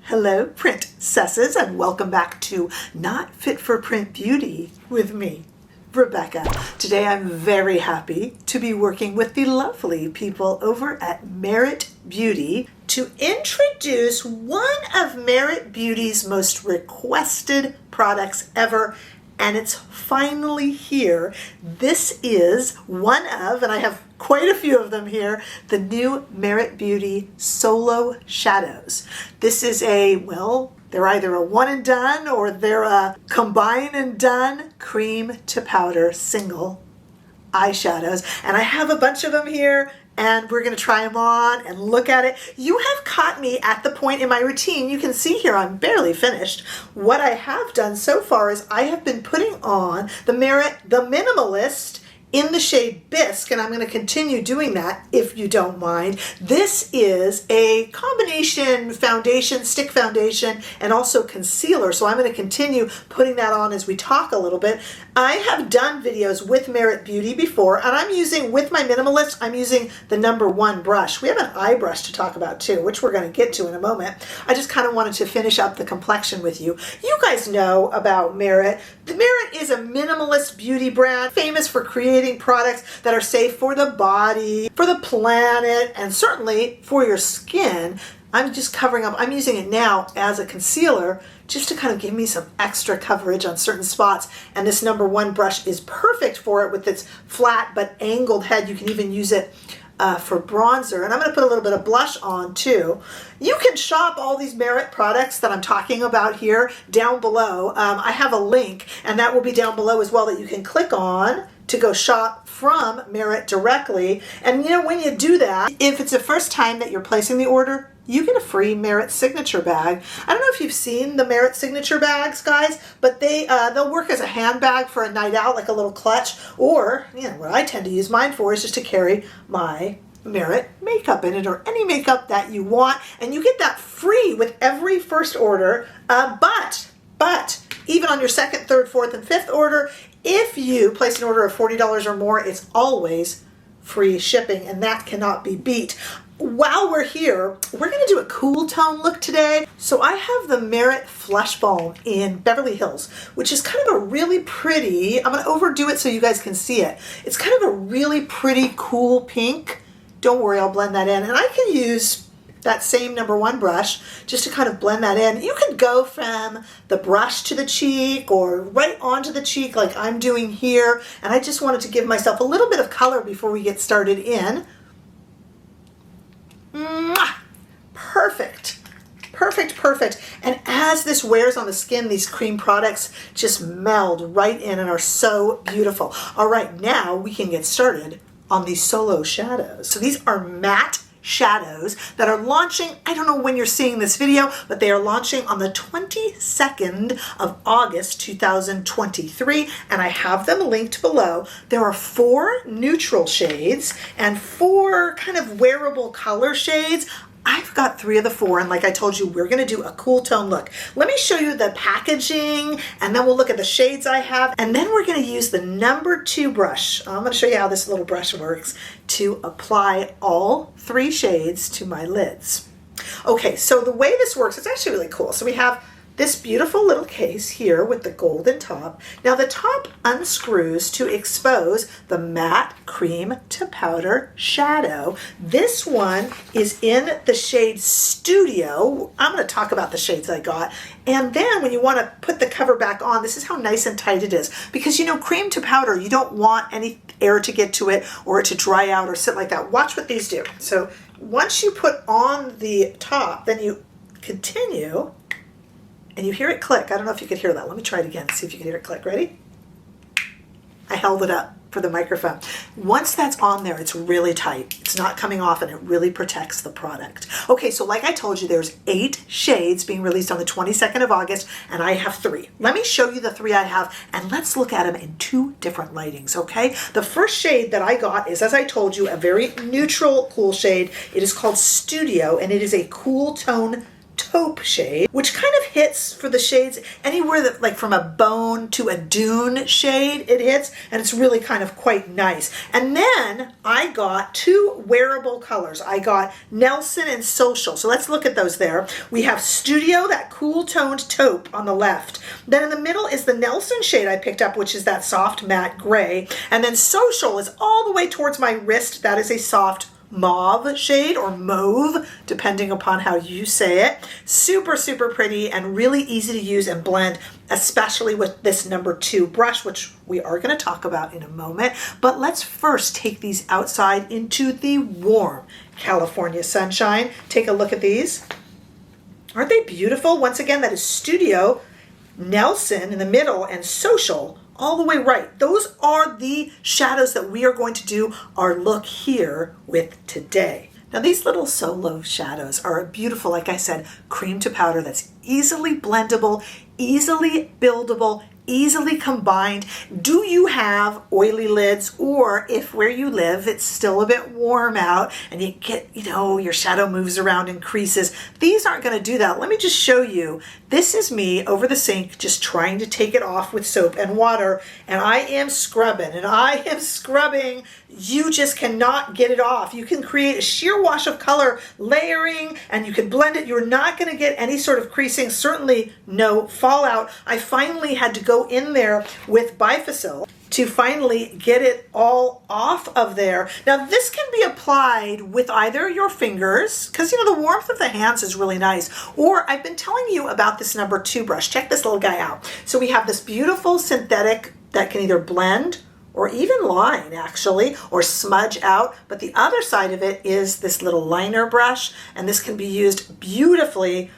Hello, princesses, and welcome back to Not Fit for Print Beauty with me, Rebecca. Today I'm very happy to be working with the lovely people over at Merit Beauty to introduce one of Merit Beauty's most requested products ever, and it's finally here. This is one of, and I have quite a few of them here, the new Merit Beauty Solo Shadows. This is they're either a one and done or they're a combine and done cream to powder single eyeshadows. And I have a bunch of them here and we're going to try them on and look at it. You have caught me at the point in my routine. You can see here I'm barely finished. What I have done so far is I have been putting on the Minimalist in the shade Bisque, and I'm going to continue doing that if you don't mind. This is a combination foundation, stick foundation, and also concealer, so I'm going to continue putting that on as we talk a little bit. I have done videos with Merit Beauty before, and I'm using, with my Minimalist, I'm using the #1 brush. We have an eye brush to talk about too, which we're going to get to in a moment. I just kind of wanted to finish up the complexion with you. You guys know about Merit. The Merit is a minimalist beauty brand famous for creating products that are safe for the body, for the planet, and certainly for your skin. I'm just covering up, I'm using it now as a concealer just to kind of give me some extra coverage on certain spots. And this #1 brush is perfect for it with its flat but angled head. You can even use it for bronzer. And I'm going to put a little bit of blush on too. You can shop all these Merit products that I'm talking about here down below. I have a link, and that will be down below as well, that you can click on to go shop from Merit directly. And you know, when you do that, if it's the first time that you're placing the order, you get a free Merit signature bag. I don't know if you've seen the Merit signature bags, guys, but they'll work as a handbag for a night out, like a little clutch, or what I tend to use mine for is just to carry my Merit makeup in it, or any makeup that you want, and you get that free with every first order. But even on your second, third, fourth, and fifth order, if you place an order of $40 or more, it's always free shipping, and that cannot be beat. While we're here, we're going to do a cool tone look today. So I have the Merit Flush Balm in Beverly Hills, which is kind of a really pretty, I'm going to overdo it so you guys can see it. It's kind of a really pretty cool pink. Don't worry, I'll blend that in. And I can use that same #1 brush just to kind of blend that in. You can go from the brush to the cheek or right onto the cheek like I'm doing here. And I just wanted to give myself a little bit of color before we get started in. Mwah! Perfect. Perfect, perfect. And as this wears on the skin, these cream products just meld right in and are so beautiful. All right, now we can get started on these solo shadows. So these are matte shadows that are launching, I don't know when you're seeing this video, but they are launching on the 22nd of August 2023, and I have them linked below. There are 4 neutral shades and 4 kind of wearable color shades. I've got 3 of the 4, and like I told you, we're going to do a cool tone look. Let me show you the packaging, and then we'll look at the shades I have, and then we're going to use the #2 brush. I'm going to show you how this little brush works to apply all 3 shades to my lids. Okay, so the way this works, it's actually really cool. So we have this beautiful little case here with the golden top. Now the top unscrews to expose the matte cream to powder shadow. This one is in the shade Studio. I'm going to talk about the shades I got. And then when you want to put the cover back on, this is how nice and tight it is. Because cream to powder, you don't want any air to get to it or it to dry out or sit like that. Watch what these do. So once you put on the top, then you continue. And you hear it click. I don't know if you could hear that. Let me try it again, see if you can hear it click. Ready? I held it up for the microphone. Once that's on there, it's really tight. It's not coming off, and it really protects the product. Okay, so like I told you, there's 8 shades being released on the 22nd of August, and I have 3. Let me show you the 3 I have, and let's look at them in 2 different lightings, okay? The first shade that I got is, as I told you, a very neutral, cool shade. It is called Studio, and it is a cool tone taupe shade, which kind of hits for the shades anywhere that, like from a bone to a dune shade, it hits, and it's really kind of quite nice. And then I got two wearable colors. I got Nelson and Social. So let's look at those there. We have Studio, that cool toned taupe on the left. Then in the middle is the Nelson shade I picked up, which is that soft matte gray. And then Social is all the way towards my wrist. That is a soft mauve shade, or mauve, depending upon how you say it. Super, super pretty and really easy to use and blend, especially with this number 2 brush, which we are going to talk about in a moment. But let's first take these outside into the warm California sunshine. Take a look at these. Aren't they beautiful? Once again, that is Studio, Nelson in the middle, and Social all the way right. Those are the shadows that we are going to do our look here with today. Now these little solo shadows are beautiful, like I said, cream to powder that's easily blendable, easily buildable, easily combined. Do you have oily lids, or if where you live it's still a bit warm out and you get, your shadow moves around and creases? These aren't going to do that. Let me just show you. This is me over the sink just trying to take it off with soap and water, and I am scrubbing and I am scrubbing. You just cannot get it off. You can create a sheer wash of color layering and you can blend it. You're not going to get any sort of creasing, certainly no fallout. I finally had to go in there with Bifacil to finally get it all off of there. Now this can be applied with either your fingers, because the warmth of the hands is really nice, or I've been telling you about this number 2 brush. Check this little guy out. So we have this beautiful synthetic that can either blend or even line actually, or smudge out. But the other side of it is this little liner brush, and this can be used beautifully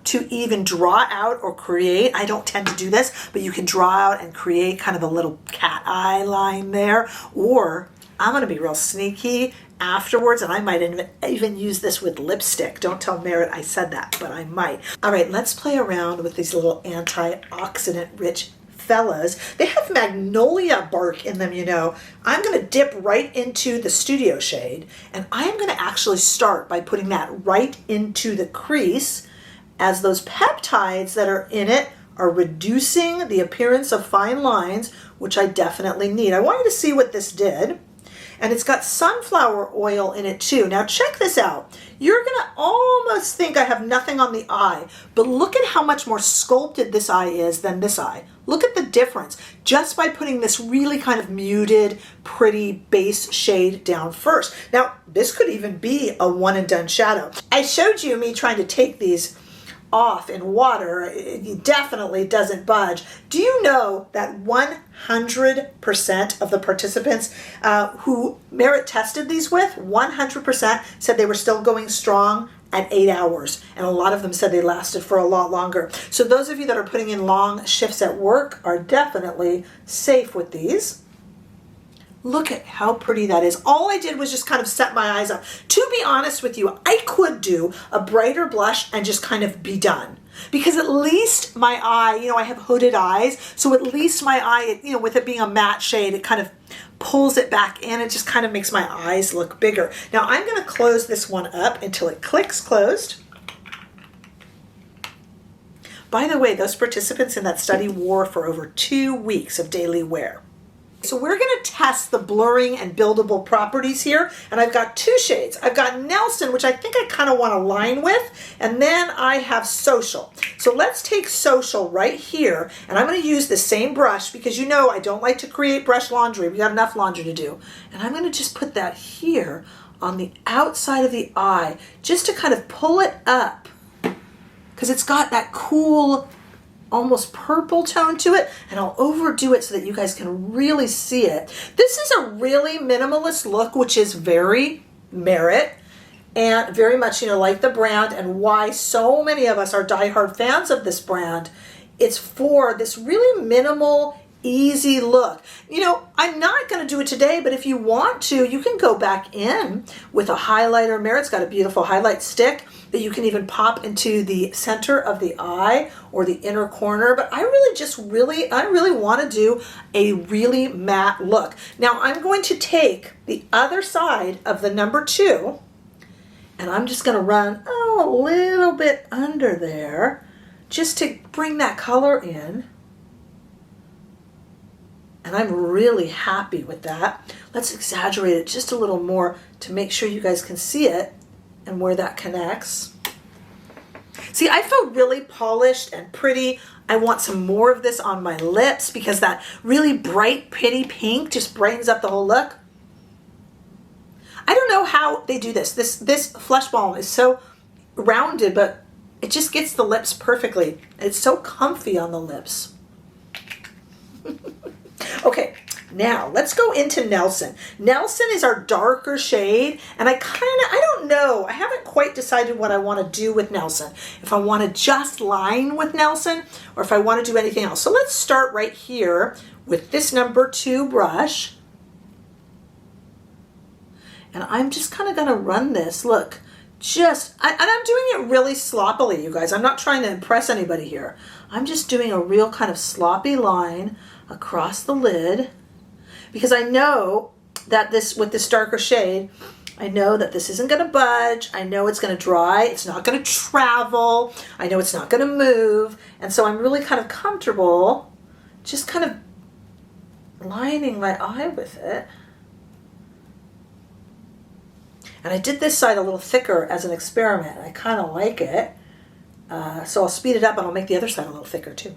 to even draw out or create. I don't tend to do this, but you can draw out and create kind of a little cat eye line there. Or I'm gonna be real sneaky afterwards, and I might even use this with lipstick. Don't tell Merritt I said that, but I might. All right, let's play around with these little antioxidant rich fellas. They have magnolia bark in them, I'm going to dip right into the Studio shade, and I am going to actually start by putting that right into the crease, as those peptides that are in it are reducing the appearance of fine lines, which I definitely need. I want you to see what this did. And it's got sunflower oil in it too. Now check this out. You're gonna almost think I have nothing on the eye, but look at how much more sculpted this eye is than this eye. Look at the difference just by putting this really kind of muted, pretty base shade down first. Now, this could even be a one and done shadow. I showed you me trying to take these off in water. It definitely doesn't budge. Do you know that 100% of the participants who Merritt tested these with, 100% said they were still going strong at 8 hours, and a lot of them said they lasted for a lot longer. So those of you that are putting in long shifts at work are definitely safe with these. Look at how pretty that is. All I did was just kind of set my eyes up. To be honest with you, I could do a brighter blush and just kind of be done. Because at least my eye, I have hooded eyes, so at least my eye, with it being a matte shade, it kind of pulls it back in. It just kind of makes my eyes look bigger. Now I'm going to close this one up until it clicks closed. By the way, those participants in that study wore for over 2 weeks of daily wear. So we're going to test the blurring and buildable properties here, and I've got 2 shades. I've got Nelson, which I think I kind of want to line with, and then I have Social. So let's take Social right here, and I'm going to use the same brush because I don't like to create brush laundry. We got enough laundry to do. And I'm going to just put that here on the outside of the eye just to kind of pull it up, because it's got that cool almost purple tone to it, and I'll overdo it so that you guys can really see it. This is a really minimalist look, which is very Merritt and very much, like the brand, and why so many of us are diehard fans of this brand. It's for this really minimal, easy look. I'm not going to do it today, but if you want to, you can go back in with a highlighter. Merritt's got a beautiful highlight stick that you can even pop into the center of the eye or the inner corner. But I really want to do a really matte look. Now I'm going to take the other side of the number 2, And I'm just going to run a little bit under there just to bring that color in. And I'm really happy with that. Let's exaggerate it just a little more to make sure you guys can see it and where that connects. See, I feel really polished and pretty. I want some more of this on my lips because that really bright, pretty pink just brightens up the whole look. I don't know how they do this. This Flesh Balm is so rounded, but it just gets the lips perfectly. It's so comfy on the lips. Okay, now let's go into Nelson. Nelson is our darker shade, and I don't know. I haven't quite decided what I want to do with Nelson. If I want to just line with Nelson or if I want to do anything else. So let's start right here with this number 2 brush. And I'm just kind of going to run this. Look, and I'm doing it really sloppily, you guys. I'm not trying to impress anybody here. I'm just doing a real kind of sloppy line across the lid because I know that with this darker shade, I know that this isn't going to budge. I know it's going to dry. It's not going to travel. I know it's not going to move. And so I'm really kind of comfortable just kind of lining my eye with it. And I did this side a little thicker as an experiment. I kind of like it. So I'll speed it up and I'll make the other side a little thicker too.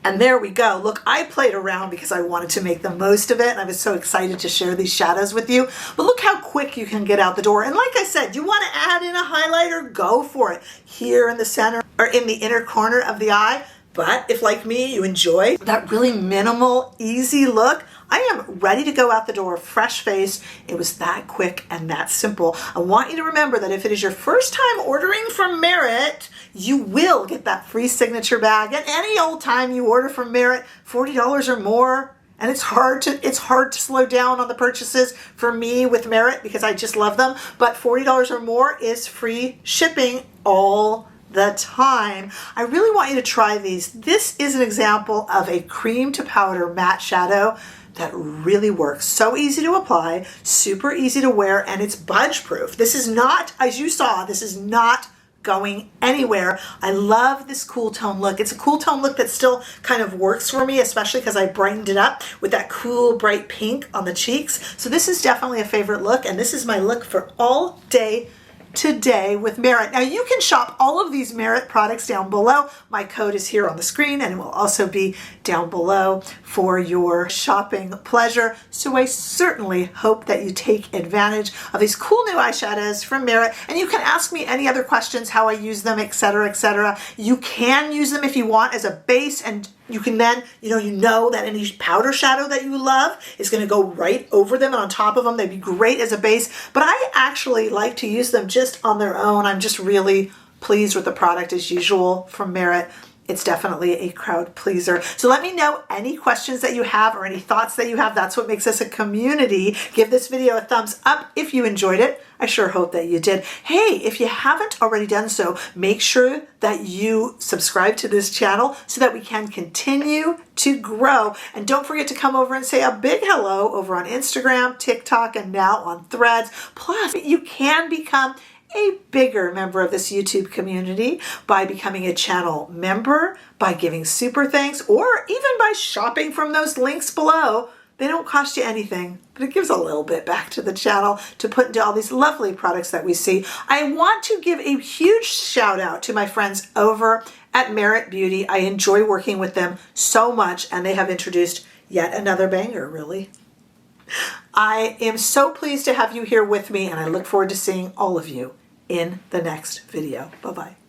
And there we go. Look, I played around because I wanted to make the most of it. And I was so excited to share these shadows with you. But look how quick you can get out the door. And like I said, you want to add in a highlighter? Go for it. Here in the center or in the inner corner of the eye. But if, like me, you enjoy that really minimal, easy look, I am ready to go out the door, fresh face. It was that quick and that simple. I want you to remember that if it is your first time ordering from Merit, you will get that free signature bag. And any old time you order from Merit, $40 or more. And it's hard to slow down on the purchases for me with Merit because I just love them. But $40 or more is free shipping all the time. I really want you to try these. This is an example of a cream to powder matte shadow that really works. So easy to apply, super easy to wear, and it's budge proof. This is not, as you saw, this is not going anywhere. I love this cool tone look. It's a cool tone look that still kind of works for me, especially because I brightened it up with that cool bright pink on the cheeks. So this is definitely a favorite look, and this is my look for all day today with Merit. Now you can shop all of these Merit products down below. My code is here on the screen and it will also be down below for your shopping pleasure. So I certainly hope that you take advantage of these cool new eyeshadows from Merit, and you can ask me any other questions, how I use them, etc., etc. You can use them if you want as a base, and you can then, you know that any powder shadow that you love is going to go right over them and on top of them. They'd be great as a base, but I actually like to use them just on their own. I'm just really pleased with the product as usual from Merit. It's definitely a crowd pleaser. So let me know any questions that you have or any thoughts that you have. That's what makes us a community. Give this video a thumbs up if you enjoyed it. I sure hope that you did. Hey, if you haven't already done so, make sure that you subscribe to this channel so that we can continue to grow. And don't forget to come over and say a big hello over on Instagram, TikTok, and now on Threads. Plus, you can become a bigger member of this YouTube community by becoming a channel member, by giving super thanks, or even by shopping from those links below. They don't cost you anything, but it gives a little bit back to the channel to put into all these lovely products that we see. I want to give a huge shout out to my friends over at Merit Beauty. I enjoy working with them so much, and they have introduced yet another banger, really. I am so pleased to have you here with me, and I look forward to seeing all of you in the next video. Bye-bye.